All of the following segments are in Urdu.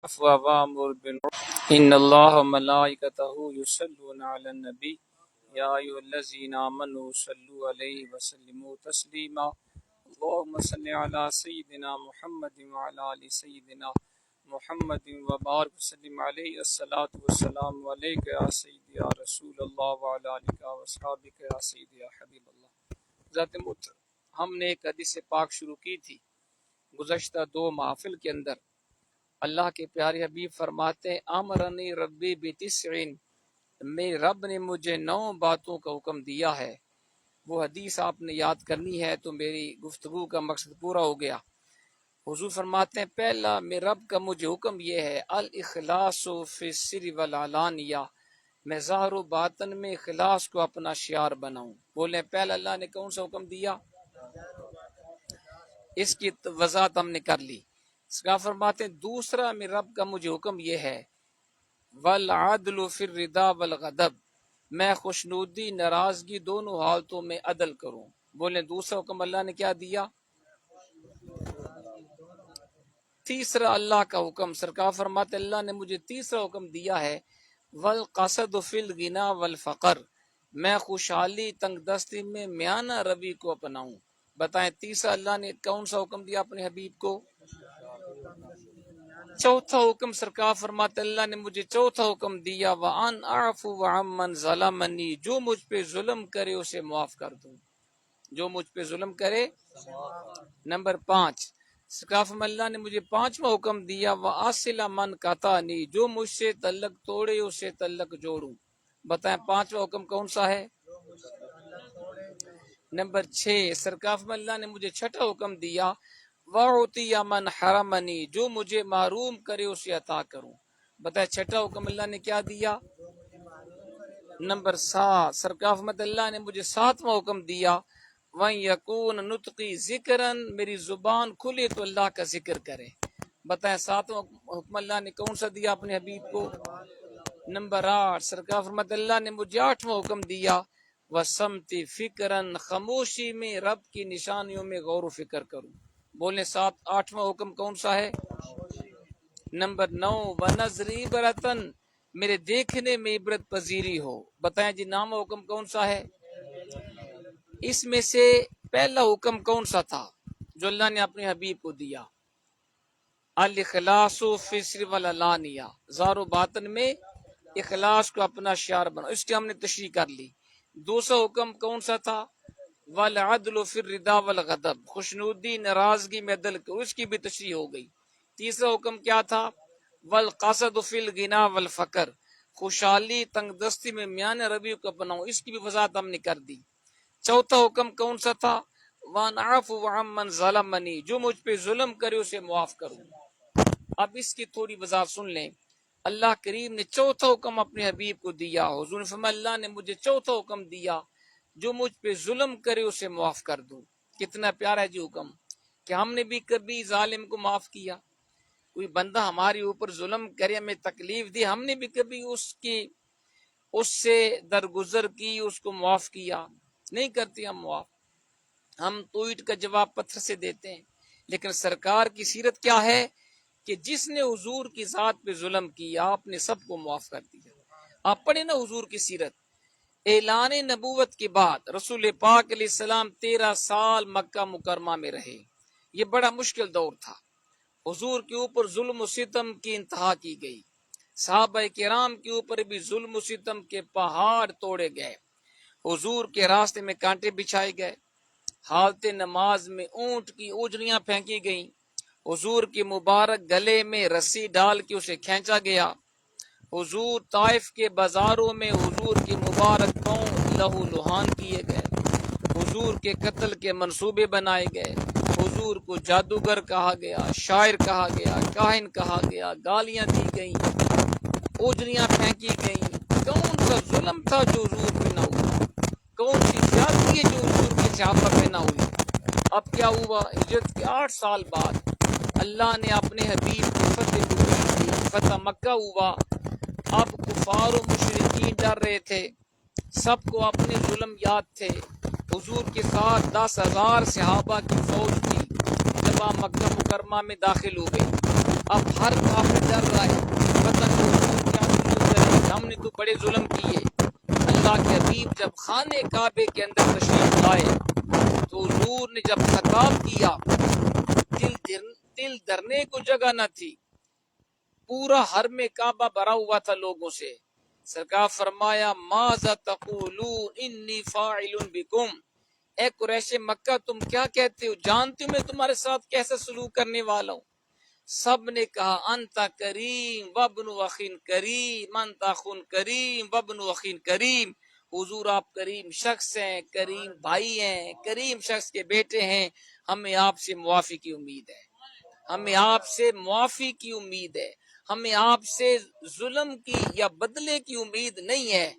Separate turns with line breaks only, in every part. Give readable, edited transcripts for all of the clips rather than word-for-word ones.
وَأَمُرْ بِالْعُرْفِ إِنَّ اللَّهَ وَمَلَائِكَتَهُ يُصَلُّونَ عَلَى النَّبِيِّ يَا أَيُّهَا الَّذِينَ آمَنُوا صَلُّوا عَلَيْهِ وَسَلِّمُوا تَسْلِيمًا اللهم صل على سيدنا محمد وعلى آل سيدنا محمد وبارك وسلم عليه الصلاة والسلام عليك يا سيدي يا رسول الله وعلى آلك وأصحابك يا سيدي يا حبیب اللہ۔ ذات محترم، ہم نے ایک حدیث پاک شروع کی تھی گزشتہ 2 محافل کے اندر۔ اللہ کے پیارے حبیب فرماتے ہیں امرنی ربی بتسعین، میرے رب نے مجھے 9 باتوں کا حکم دیا ہے۔ وہ حدیث آپ نے یاد کرنی ہے تو میری گفتگو کا مقصد پورا ہو گیا۔ حضور فرماتے ہیں پہلا میرے رب کا مجھے حکم یہ ہے الاخلاص فی السر والعلانیہ، میں ظاہر و باطن میں اخلاص کو اپنا شعار بناؤں۔ بولیں پہلا اللہ نے کون سا حکم دیا؟ اس کی وضاحت ہم نے کر لی۔ سکا فرماتے ہیں دوسرا میرے رب کا مجھے حکم یہ ہے والعدل فی الرضا والغضب، میں خوشنودی ناراضگی دونوں حالتوں میں عدل کروں۔ بولیں دوسرا حکم اللہ نے کیا دیا؟ تیسرا اللہ کا حکم سرکار فرماتے اللہ نے مجھے تیسرا حکم دیا ہے والقصد فی الغنا والفقر، میں خوشحالی تنگ دستی میں میانہ روی کو اپناؤں۔ بتائیں تیسرا اللہ نے کون سا حکم دیا اپنے حبیب کو؟ چوتھا حکم سرکار فرماتے اللہ نے مجھے چوتھا حکم دیا وَأَنْ أَعْفُوَ عَمَّنْ ظَلَمَنِي، جو مجھ پہ ظلم کرے اسے معاف کر دوں، جو مجھ پہ ظلم کرے۔ نمبر 5 سرکار فرماتے اللہ نے مجھے 5واں حکم دیا وَأَصِلَ مَنْ قَطَعَنِي، جو مجھ سے تعلق توڑے اسے تعلق جوڑوں۔ بتائیں 5واں حکم کون سا ہے؟ نمبر 6 سرکار فرماتے اللہ نے مجھے 6واں حکم دیا وَأُعْطِيَ مَنْ حَرَمَنِي، جو مجھے محروم کرے اسے عطا کروں۔ بتائیں 6واں حکم اللہ نے کیا دیا؟ نمبر 7 سرکار فرماتے اللہ نے مجھے 7واں حکم دیا وَإِنْ يَكُونَ نُطْقِي ذِكْرًا، میری زبان کھلے تو اللہ کا ذکر کرے۔ بتائیں 7واں حکم اللہ نے کون سا دیا اپنے حبیب کو؟ نمبر 8 سرکار فرماتے اللہ نے مجھے 8واں حکم دیا وَسَمْتِ فِكْرًا، خاموشی میں رب کی نشانیوں میں غور و فکر کروں۔ بولیں 8واں حکم کون سا ہے؟ نمبر 9 وَنَظْرِ عِبْرَةً، میرے دیکھنے میں عبرت پذیری ہو۔ بتائیں جی 9واں حکم کون سا ہے؟ اس میں سے پہلا حکم کون سا تھا جو اللہ نے اپنے حبیب کو دیا؟ الاخلاص فی السر والعلانیہ، ظاہر و باطن میں اخلاص کو اپنا شعار بناؤ، اس کی ہم نے تشریح کر لی۔ دوسرا حکم کون سا تھا؟ والعدل فی الرضا والغضب، خوشنودی ناراضگی میں عدل کرو، اس کی بھی تشریح ہو گئی۔ تیسرا حکم کیا تھا؟ والقصد فی الغنا والفقر، خوشحالی تنگ دستی میں میانہ روی کو اپناؤ، اس کی بھی وضاحت ہم نے کر دی۔ چوتھا حکم کون سا تھا؟ وَأَنْ أَعْفُوَ عَمَّنْ ظَلَمَنِي، جو مجھ پہ ظلم کرے اسے معاف کروں۔ اب اس کی تھوڑی وضاحت سن لیں۔ اللہ کریم نے چوتھا حکم اپنے حبیب کو دیا، حضور نے فرمایا اللہ نے مجھے چوتھا حکم دیا جو مجھ پہ ظلم کرے اسے معاف کر دوں۔ کتنا پیارا ہے جی حکم، کہ ہم نے بھی کبھی ظالم کو معاف کیا؟ کوئی بندہ ہمارے اوپر ظلم کرے، ہمیں تکلیف دی، ہم نے بھی کبھی اس سے درگزر کی، اس کو معاف کیا؟ نہیں کرتے ہم معاف، ہم تو اینٹ کا جواب پتھر سے دیتے ہیں۔ لیکن سرکار کی سیرت کیا ہے کہ جس نے حضور کی ذات پہ ظلم کیا آپ نے سب کو معاف کر دیا۔ آپ پڑھیں نا حضور کی سیرت، اعلان نبوت کے بعد رسول پاک علیہ السلام 13 سال مکہ مکرمہ میں رہے۔ یہ بڑا مشکل دور تھا، حضور کے اوپر ظلم و ستم کی انتہا کی گئی، صحابہ کرام کے اوپر بھی ظلم و ستم کے پہاڑ توڑے گئے، حضور کے راستے میں کانٹے بچھائے گئے، حالت نماز میں اونٹ کی اوجڑیاں پھینکی گئیں، حضور کے مبارک گلے میں رسی ڈال کے اسے کھینچا گیا، حضور طائف کے بازاروں میں حضور کے مبارک پاؤں لہو لہان کیے گئے، حضور کے قتل کے منصوبے بنائے گئے، حضور کو جادوگر کہا گیا، شاعر کہا گیا، کاہن کہا گیا، گالیاں دی گئیں، اوجڑیاں پھینکی گئیں۔ کون سا ظلم تھا جو حضور پہ نہ ہوا؟ کون سی زیادتی ہے جو حضور کے صحابہ پہ نہ ہوئی؟ اب کیا ہوا؟ ہجرت کے 8 سال بعد اللہ نے اپنے حبیب کو فتح دی، فتح مکہ ہوا۔ اب کفار و مشرکین ڈر رہے تھے، سب کو اپنے ظلم یاد تھے۔ حضور کے ساتھ 10,000 صحابہ کی فوج تھی، جب آپ مکہ مکرمہ میں داخل ہو گئی۔ اب ہر کافر ڈر رہا ہے، پتہ نہیں کیا کرے، ہم نے تو بڑے ظلم کیے۔ اللہ کے حبیب جب خانے کعبے کے اندر تشریف لائے تو حضور نے جب خطاب کیا، دل درنے کو جگہ نہ تھی، پورا حرم کعبہ بھرا ہوا تھا لوگوں سے۔ سرکار فرمایا ماذا تقولون انی فاعل بکم، اے قریش مکہ تم کیا کہتے ہو، جانتے ہو میں تمہارے ساتھ کیسا سلوک کرنے والا ہوں۔ سب نے کہا انتا کریم وابن اخین کریم، انتا خون کریم وابن اخین کریم، حضور آپ کریم شخص ہیں، کریم بھائی ہیں، کریم شخص کے بیٹے ہیں، ہمیں آپ سے معافی کی امید ہے، ہمیں آپ سے معافی کی امید ہے، ہمیں آپ سے ظلم کی یا بدلے کی امید نہیں ہے۔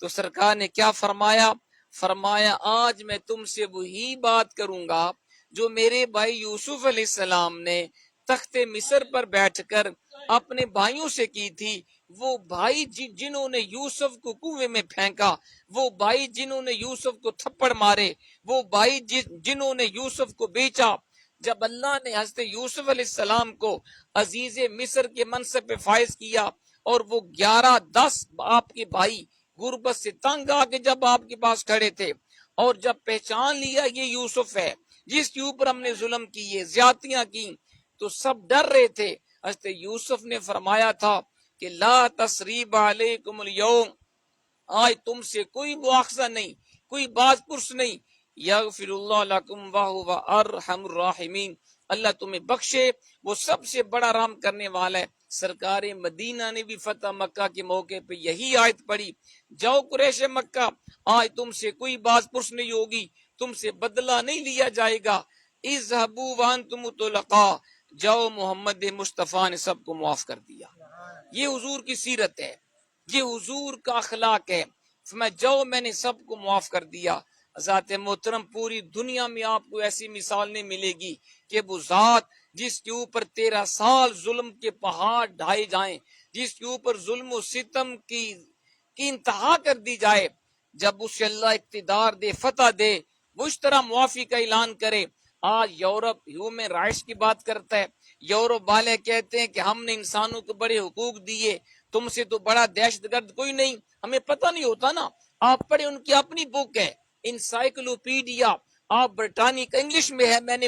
تو سرکار نے کیا فرمایا؟ فرمایا آج میں تم سے وہی بات کروں گا جو میرے بھائی یوسف علیہ السلام نے تخت مصر پر بیٹھ کر اپنے بھائیوں سے کی تھی۔ وہ بھائی جنہوں نے یوسف کو کنویں میں پھینکا، وہ بھائی جنہوں نے یوسف کو تھپڑ مارے، وہ بھائی جنہوں نے یوسف کو بیچا۔ جب اللہ نے حضرت یوسف علیہ السلام کو عزیز مصر کے منصب پہ فائز کیا اور وہ 11-10 آپ کے بھائی غربت سے تنگ آ کے جب آپ کے پاس کھڑے تھے اور جب پہچان لیا یہ یوسف ہے جس کے اوپر ہم نے ظلم کیے، زیادتیاں کی، تو سب ڈر رہے تھے۔ حضرت یوسف نے فرمایا تھا کہ لا تثریب علیکم اليوم، آج تم سے کوئی مواخذہ نہیں، کوئی باز پرس نہیں، یغفر اللہ لکم وہو ارحم الراحمین، اللہ تمہیں بخشے، وہ سب سے بڑا رحم کرنے والا ہے۔ سرکار مدینہ نے بھی فتح مکہ کے موقع پہ یہی آیت پڑھی، جاؤ قریش مکہ، آج تم سے کوئی باز پرس نہیں ہوگی، تم سے بدلہ نہیں لیا جائے گا، اذهبوا وانتم طلقاء، جاؤ محمد مصطفیٰ نے سب کو معاف کر دیا۔ یہ حضور کی سیرت ہے، یہ حضور کا اخلاق ہے، میں جاؤ میں نے سب کو معاف کر دیا۔ ذات محترم پوری دنیا میں آپ کو ایسی مثال نہیں ملے گی کہ وہ ذات جس کے اوپر 13 سال ظلم کے پہاڑ ڈھائے جائیں، جس کے اوپر ظلم و ستم کی انتہا کر دی جائے، جب اسے اللہ اقتدار دے، فتح دے، وہ اس طرح معافی کا اعلان کرے۔ آج یورپ ہیومن رائٹس کی بات کرتا ہے، یورپ والے کہتے ہیں کہ ہم نے انسانوں کو بڑے حقوق دیے، تم سے تو بڑا دہشت گرد کوئی نہیں۔ ہمیں پتہ نہیں ہوتا نا، آپ پڑھے، ان کی اپنی بک ہے انسائکلوپیڈیا، آپ برطانیہ کا انگلش میں ہے، میں نے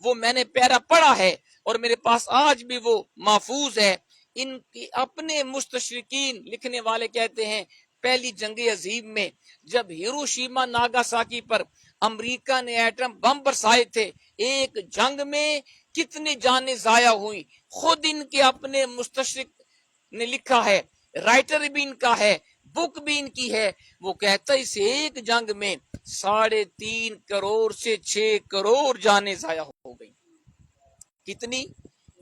وہ میں نے پیرا پڑھا ہے اور میرے پاس آج بھی وہ محفوظ ہے۔ ان کی اپنے مستشرقین لکھنے والے کہتے ہیں پہلی جنگ عظیم میں جب ہیروشیما ناگاساکی پر امریکہ نے ایٹم بم برسائے تھے، ایک جنگ میں کتنی جانیں ضائع ہوئی، خود ان کے اپنے مستشرق نے لکھا ہے، رائٹر بھی ان کا ہے، بک بھی ان کی ہے۔ وہ کہتا ہے اس ایک جنگ میں 3.5 کروڑ سے 6 کروڑ جانیں ضائع ہو گئی۔ کتنی؟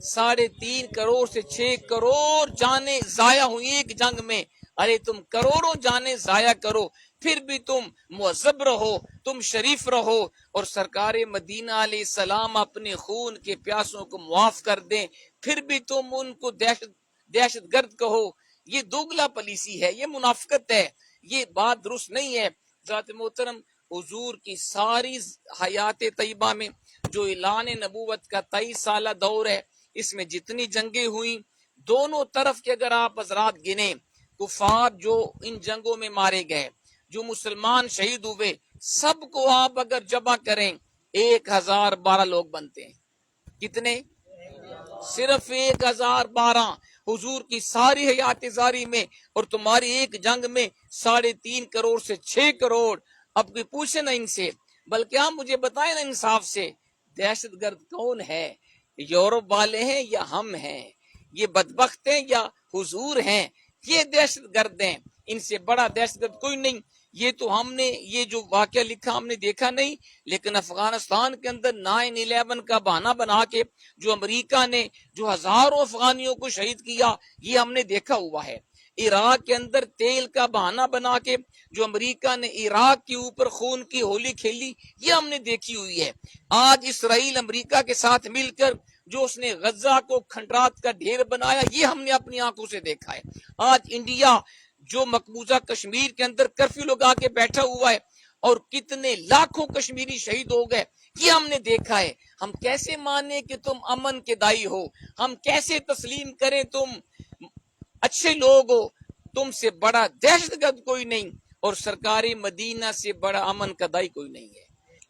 3.5 کروڑ سے 6 کروڑ جانیں ضائع ہوئی ایک جنگ میں۔ ارے تم کروڑوں جانیں ضائع کرو پھر بھی تم مہذب رہو، تم شریف رہو، اور سرکار مدینہ علیہ السلام اپنے خون کے پیاسوں کو معاف کر دیں، پھر بھی تم ان کو دہشت گرد کہو۔ یہ دوگلا پالیسی ہے، یہ منافقت ہے، یہ بات درست نہیں ہے۔ ذات محترم حضور کی ساری حیات طیبہ میں جو اعلان نبوت کا 23 سالہ دور ہے، اس میں جتنی جنگیں ہوئیں، دونوں طرف کے اگر آپ حضرات گنیں، کفار جو ان جنگوں میں مارے گئے، جو مسلمان شہید ہوئے، سب کو آپ اگر جمع کریں 1012 لوگ بنتے ہیں۔ کتنے؟ صرف 1012 حضور کی ساری حیات زاری میں، اور تمہاری ایک جنگ میں 3.5 کروڑ سے 6 کروڑ۔ اب کوئی پوچھے نا ان سے، بلکہ آپ مجھے بتائیں نا انصاف سے، دہشت گرد کون ہے؟ یورپ والے ہیں یا ہم ہیں؟ یہ بدبخت ہیں یا حضور ہیں؟ یہ دہشت گرد ہیں، ان سے بڑا دہشت گرد کوئی نہیں۔ یہ تو ہم نے یہ جو واقعہ لکھا ہم نے دیکھا نہیں، لیکن افغانستان کے اندر 9/11 کا بہانہ بنا کے جو امریکہ نے جو ہزاروں افغانیوں کو شہید کیا، یہ ہم نے دیکھا ہوا ہے۔ عراق کے اندر تیل کا بہانہ بنا کے جو امریکہ نے عراق کے اوپر خون کی ہولی کھیلی، یہ ہم نے دیکھی ہوئی ہے۔ آج اسرائیل امریکہ کے ساتھ مل کر جو اس نے غزہ کو کھنڈرات کا ڈھیر بنایا، یہ ہم نے اپنی آنکھوں سے دیکھا ہے۔ آج انڈیا جو مقبوضہ کشمیر کے اندر کرفیو لگا کے بیٹھا ہوا ہے اور کتنے لاکھوں کشمیری شہید ہو گئے، یہ ہم نے دیکھا ہے. ہم کیسے مانے کہ تم امن کے دائی ہو؟ ہم کیسے تسلیم کریں تم اچھے لوگ ہو؟ تم سے بڑا دہشت گرد کوئی نہیں اور سرکار مدینہ سے بڑا امن کا دائی کوئی نہیں ہے.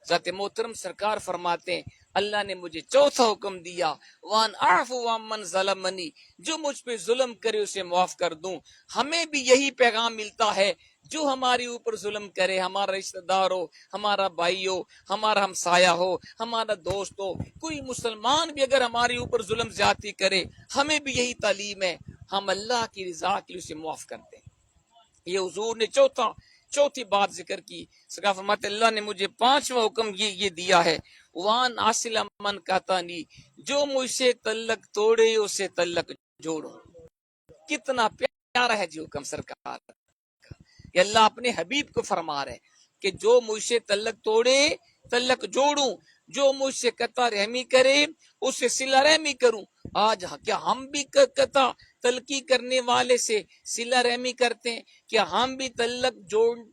ذات محترم سرکار فرماتے ہیں اللہ نے مجھے چوتھا حکم دیا وان اعفو عمن ظلمنی، جو مجھ پہ ظلم کرے اسے معاف کر دوں. ہمیں بھی یہی پیغام ملتا ہے، جو ہمارے اوپر ظلم کرے، ہمارا رشتہ دار ہو، ہمارا بھائی ہو، ہمارا ہمسایہ ہو، ہمارا دوست ہو، کوئی مسلمان بھی اگر ہمارے اوپر ظلم زیادتی کرے، ہمیں بھی یہی تعلیم ہے، ہم اللہ کی رضا کے لیے اسے معاف کرتے ہیں. یہ حضور نے چوتھی بات ذکر کی. سرکار فرماتے اللہ نے مجھے پانچواں حکم یہ دیا ہے وان اصل من کاتانی، جو مجھ سے تعلق توڑے اسے تعلق جوڑو. کتنا پیارا ہے جو حکم سرکار کا. یہ اللہ اپنے حبیب کو فرما رہے کہ جو مجھ سے تعلق توڑے تعلق جوڑوں، جو مجھ سے قطع رحمی کرے اسے صلہ رحمی کروں. آج کیا ہم بھی قطع تلقی کرنے والے سے صلہ رحمی کرتے ہیں؟ کیا ہم بھی تعلق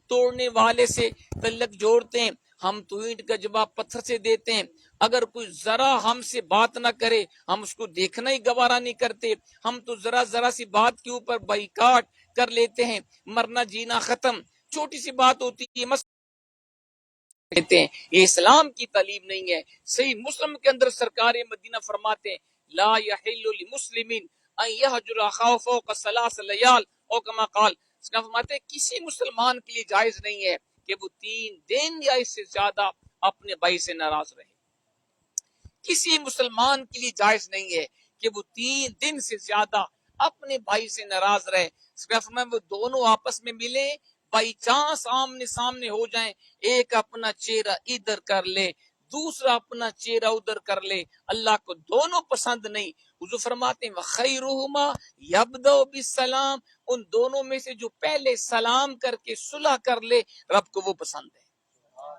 توڑنے والے سے تعلق جوڑتے ہیں؟ ہم تو اینٹ کا جواب پتھر سے دیتے ہیں. اگر کوئی ذرا ہم سے بات نہ کرے ہم اس کو دیکھنا ہی گوارا نہیں کرتے. ہم تو ذرا سی بات کے اوپر بائیکاٹ کر لیتے ہیں، مرنا جینا ختم. چھوٹی سی بات ہوتی ہے کہتے ہیں. یہ اسلام کی تعلیم نہیں ہے. صحیح مسلم کے اندر سرکار مدینہ فرماتے ہیں لا یحل لمسلم ان یہجر اخاه فوق ثلاث لیال او کما قال. فرماتے ہیں کسی مسلمان کے لیے جائز نہیں ہے کہ وہ 3 دن یا اس سے زیادہ اپنے بھائی سے ناراض رہے. کسی مسلمان کے لیے جائز نہیں ہے کہ وہ 3 دن سے زیادہ اپنے بھائی سے ناراض رہے. فرمایا وہ دونوں آپس میں ملے، بائی چانس آمنے سامنے ہو جائیں، ایک اپنا چہرہ ادھر کر لے دوسرا اپنا چہرہ ادھر کر لے، اللہ کو دونوں پسند نہیں. حضور فرماتے ہیں وَخَيْرُهُمَا يَبْدَأُ بِالسَّلَامِ، ان دونوں میں سے جو پہلے سلام کر کے صلح کر لے رب کو وہ پسند ہے.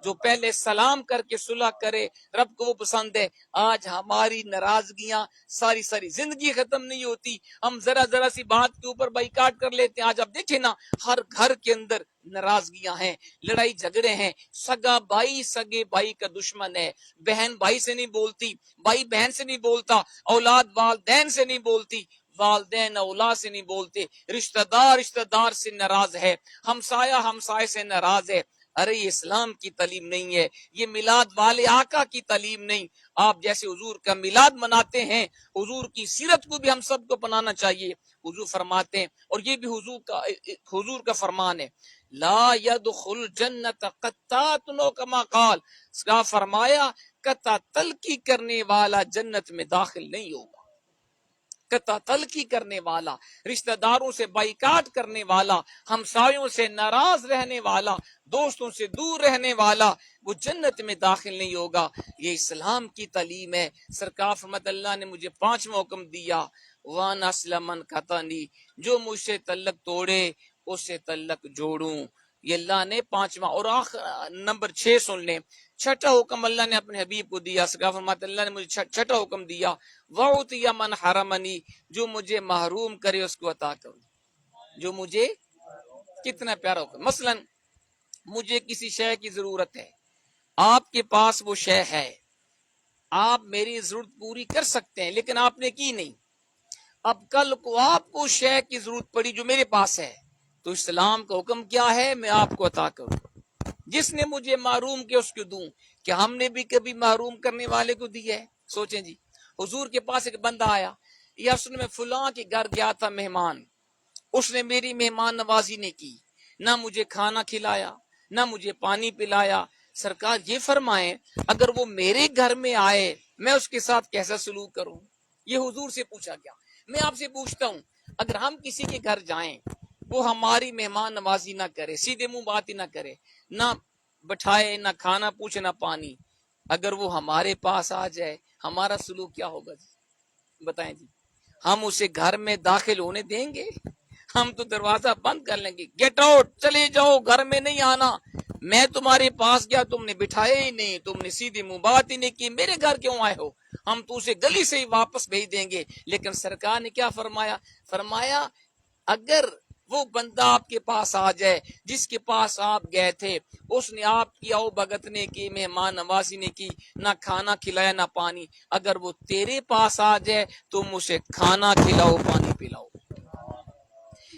جو پہلے سلام کر کے صلح کرے رب کو وہ پسند ہے. آج ہماری ناراضگیاں ساری زندگی ختم نہیں ہوتی، ہم ذرا سی بات کے اوپر بائیکاٹ کر لیتے ہیں. آج آپ دیکھیں نا ہر گھر کے اندر ناراضگیاں ہیں، لڑائی جھگڑے ہیں. سگا بھائی سگے بھائی کا دشمن ہے، بہن بھائی سے نہیں بولتی، بھائی بہن سے نہیں بولتا، اولاد والدین سے نہیں بولتی، والدین اولاد سے نہیں بولتے، رشتہ دار سے ناراض ہے، ہمسایہ ہمسائے سے ناراض ہے. ارے یہ اسلام کی تعلیم نہیں ہے، یہ میلاد والے آقا کی تعلیم نہیں. آپ جیسے حضور کا میلاد مناتے ہیں، حضور کی سیرت کو بھی ہم سب کو اپنانا چاہیے. حضور فرماتے ہیں اور یہ بھی حضور کا فرمان ہے لا يدخل جنت قطات کما قال. اس کا فرمایا قطع تلقی کرنے والا جنت میں داخل نہیں ہوگا. قطع تلقی کرنے والا، رشتہ داروں سے بائیکاٹ کرنے والا، ہمسایوں سے ناراض رہنے والا، دوستوں سے دور رہنے والا، وہ جنت میں داخل نہیں ہوگا. یہ اسلام کی تعلیم ہے. سرکار فرماتے اللہ نے مجھے 5واں حکم دیا وان اسلم من قطعنی، جو مجھ سے تعلق توڑے اسے تعلق جوڑوں. یہ اللہ نے 5واں اور نمبر 6 سن لیں. چھٹا حکم اللہ نے اپنے حبیب کو دیا. سرکار فرماتے اللہ نے مجھے چھٹا حکم دیا وَعُطِيَ مَنْ حَرَمَنِي، جو مجھے محروم کرے اس کو عطا کروں. جو مجھے، کتنا پیارا حکم. مثلا مجھے کسی شے کی ضرورت ہے، آپ کے پاس وہ شے ہے، آپ میری ضرورت پوری کر سکتے ہیں لیکن آپ نے کی نہیں. اب کل کو آپ کو شے کی ضرورت پڑی جو میرے پاس ہے، تو اسلام کا حکم کیا ہے میں آپ کو عطا کروں. جس نے مجھے محروم کیا اس کو دوں. کہ ہم نے بھی کبھی محروم کرنے والے کو دیا ہے؟ سوچیں جی. حضور کے پاس ایک بندہ آیا، یا سن میں فلاں کے گھر گیا تھا مہمان، اس نے میری مہمان نوازی نہیں کی، نہ مجھے کھانا کھلایا نہ مجھے پانی پلایا. سرکار یہ فرمائیں اگر وہ میرے گھر میں آئے میں اس کے ساتھ کیسا سلوک کروں؟ یہ حضور سے پوچھا گیا. میں آپ سے پوچھتا ہوں اگر ہم کسی کے گھر جائیں وہ ہماری مہمان نوازی نہ کرے، سیدھے منہ بات ہی نہ کرے، نہ بٹھائے، نہ کھانا پوچھے نہ پانی، اگر وہ ہمارے پاس آ جائے ہمارا سلوک کیا ہوگا جی؟ بتائیں جی. ہم اسے گھر میں داخل ہونے دیں گے؟ ہم تو دروازہ بند کر لیں گے، گیٹ آؤٹ، چلے جاؤ، گھر میں نہیں آنا. میں تمہارے پاس گیا تم نے بٹھایا ہی نہیں، تم نے سیدھی منہ بات ہی نہیں کی، میرے گھر کیوں آئے ہو؟ ہم تو اسے گلی سے ہی واپس بھیج دیں گے. لیکن سرکار نے کیا فرمایا؟ فرمایا اگر وہ بندہ آپ کے پاس آ جائے جس کے پاس آپ گئے تھے، اس نے آپ کی آؤ بھگت نے کی، مہمان نوازی نے کی، نہ کھانا کھلایا نہ پانی، اگر وہ تیرے پاس آ جائے تم اسے کھانا کھلاؤ پانی پلاؤ۔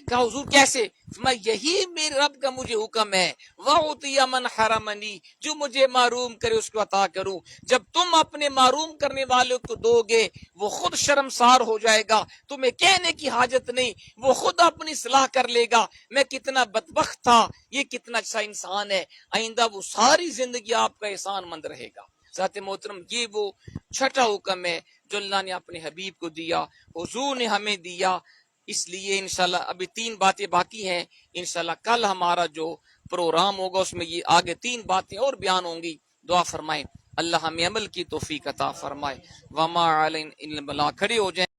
کہا حضور کیسے؟ میں یہی میرے رب کا مجھے حکم ہے، وَأُعْطِيَ مَنْ حَرَمَنِي، جو مجھے محروم کرے اس کو عطا کروں۔ جب تم اپنے محروم کرنے والوں کو دو گے وہ خود شرمسار ہو جائے گا، تمہیں کہنے کی حاجت نہیں، وہ خود اپنی اصلاح کر لے گا، میں کتنا بدبخت تھا، یہ کتنا اچھا انسان ہے، آئندہ وہ ساری زندگی آپ کا احسان مند رہے گا۔ ذات محترم، یہ وہ چھٹا حکم ہے جو اللہ نے اپنے حبیب کو دیا، حضور نے ہمیں دیا۔ اس لیے انشاءاللہ ابھی 3 باتیں باقی ہیں، انشاءاللہ کل ہمارا جو پروگرام ہوگا اس میں یہ آگے 3 باتیں اور بیان ہوں گی۔ دعا فرمائیں اللہ ہمیں عمل کی توفیق عطا فرمائے۔ وما علینا الا البلاغ۔ کھڑے ہو جائیں۔